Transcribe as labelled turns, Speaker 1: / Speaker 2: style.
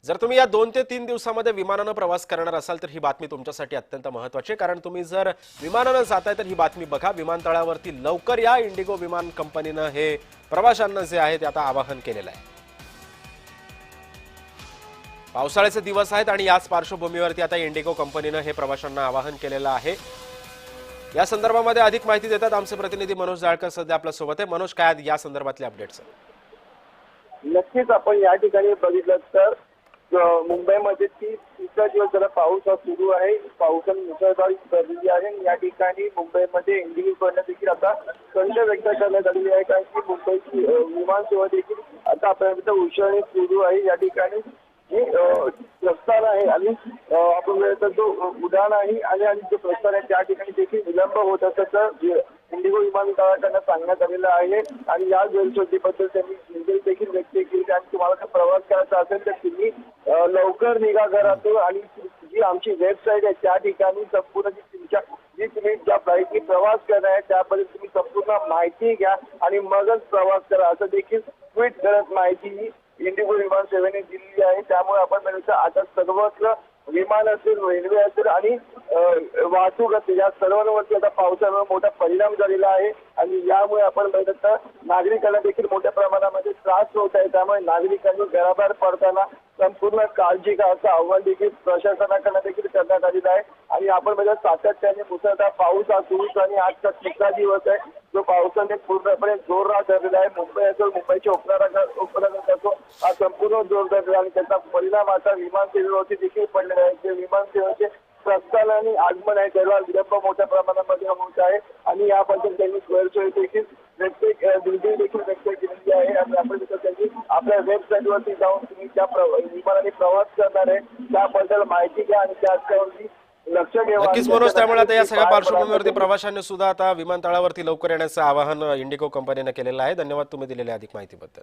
Speaker 1: जर तुम्ही या 2 ते 3 दिवसामध्ये विमानानं प्रवास करणार असाल तर ही बातमी तुमच्यासाठी अत्यंत महत्त्वाची आहे, कारण तुम्ही जर विमानानं जाताय तर ही बातमी बघा. विमानतळावरती लवकर या. इंडिगो विमान कंपनीनं हे प्रवाशांना जे आहे ते आता आवाहन केलेलं आहे. पावसाळ्याचे दिवस आहेत आणि याच पार्श्वभूमीवरती आता इंडिगो कंपनीनं हे प्रवाशांना आवाहन केलेलं आहे. या संदर्भामध्ये अधिक माहिती देतात आमचे प्रतिनिधी मनोज जाळकर सध्या आपल्या सोबत आहे. मनोज, काय या संदर्भातले अपडेट्स?
Speaker 2: नक्कीच आपण या ठिकाणी बघितलं तर मुंबईमध्ये तिसरा दिवस जरा पाऊस सुरू आहे. पावसाने मुसळधार भरलेली आहे. या ठिकाणी मुंबईमध्ये इंडिगोकडनं देखील आता खंड व्यक्त करण्यात आलेली आहे, कारण की मुंबईची विमान सेवा देखील आता आपल्यापर्यंत उसळणे सुरू आहे. या ठिकाणी जे प्रस्थान आहे आणि आपण जो उड्डाण आहे आणि जो प्रस्थान आहे त्या ठिकाणी देखील विलंब होत असल्याचं इंडिगो विमानतळाकडनं सांगण्यात आलेलं आहे. आणि या गैरसोयीबद्दल त्यांनी चिंता देखील व्यक्त केली आणि तुम्हाला जर प्रवास करायचा असेल तर तुम्ही लवकर निघा घरातून आणि जी आमची वेबसाईट आहे त्या ठिकाणी संपूर्ण तुम्ही ज्या फ्लाईटनी प्रवास करणार आहे त्याबद्दल तुम्ही संपूर्ण माहिती घ्या आणि मगच प्रवास करा, असं देखील ट्विट करत माहिती इंडिगो विमान सेवेने दिलेली आहे. त्यामुळे आपण बघितलं आता सर्वत्र विमान असेल, रेल्वे असेल आणि वाहतूक असेल या सर्वांवरती आता पावसामुळे मोठा परिणाम झालेला आहे. आणि यामुळे आपण बघितलं तर नागरिकांना देखील मोठ्या प्रमाणामध्ये त्रास होत आहे. त्यामुळे नागरिकांनी घराबाहेर पडताना संपूर्ण काळजी घ्या असं आव्हान देखील प्रशासनाकडे देखील करण्यात आलेलं आहे. आणि आपण बघितलं सातत्याने मुसळधार पाऊस हा सुरूच आणि आजचा तिसरा दिवस आहे जो पावसाने पूर्णपणे जोरदार धरलेला आहे. मुंबई असेल, मुंबईच्या उपनगरात असो हा संपूर्ण जोर धरलेला आणि त्याचा परिणाम आता विमान सेवेवरती देखील पडलेला आहे. जे विमान सेवेचे प्रस्थान आणि आगमन आहे त्याला विलंब मोठ्या प्रमाणामध्ये होत आहे आणि याबद्दल त्यांनी गैरसोय देखील देखील व्यक्त केलेली आहे. आणि आपण त्यांनी आपल्या वेबसाईटवरती जाऊन तुम्ही त्या विमानाने प्रवास करणार आहे त्याबद्दल माहिती घ्या आणि त्याच्यावरती लक्ष ठेवा.
Speaker 1: नक्कीच मनोज, त्यामुळे आता या सगळ्या पार्श्वभूमीवरती प्रवाशांनी सुद्धा आता विमानतळावरती लवकर येण्याचं आवाहन इंडिगो कंपनीनं केलेलं आहे. धन्यवाद तुम्ही दिलेल्या अधिक माहितीबद्दल.